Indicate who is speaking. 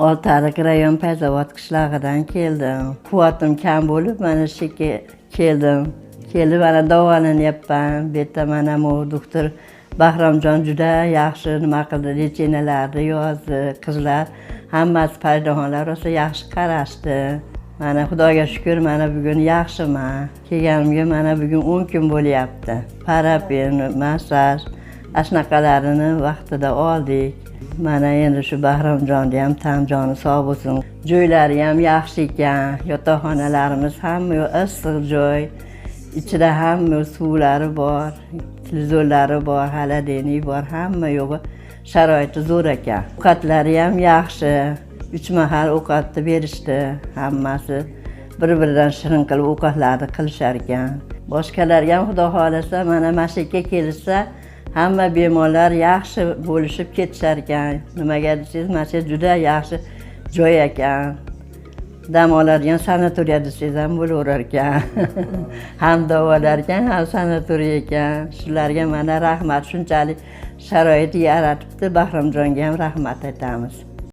Speaker 1: Oltiariq rayon Payzavod qishlog'idan keldim. Quvvatim kam bo'lib, mana shu yerga keldim. Kelib mana davolanyapman. Bu yerda mana bu doktor Bahromjon juda yaxshi nima qildi, lecheniyalarni yozdi. Qizlar hammasi paydohonlar rosa yaxshi qarashdi. Mana Xudoga shukr, mana bugun yaxshiman. Kelganimga mana bugun 10 kun bo'lyapti. Paraben, massaj, ashnaqalarini vaqtida oldik. Mana endi shu Bahromjonni ham tan joni sog' bo'lsin. Joylari ham yaxshi ekan. Yotoqxonalarimiz hamma issiq joy. Ichida hamma suvlari bor, televizorlari bor, xolodilnik bor, hamma yo'g'i sharoiti zo'r ekan. Ovqatlari ham yaxshi. 3 mahal ovqatni berishdi. Hammasi bir-biridan shirin qilib ovqatlarni qilishar ekan. Boshqalarga ham Xudo xolasa mana mashikka kelsa, hamma bemorlar yaxshi bo'lishib ketishar ekan. Nimaga desangiz, mana juda yaxshi joy ekan. Dam oladigan sanatoriya desangiz ham bo'laverar ekan. Ham davolar ekan, ham sanatoriya ekan. Shularga mana rahmat, shunchalik sharoit yaratibdi. Bahromjonga ham rahmat aytamiz.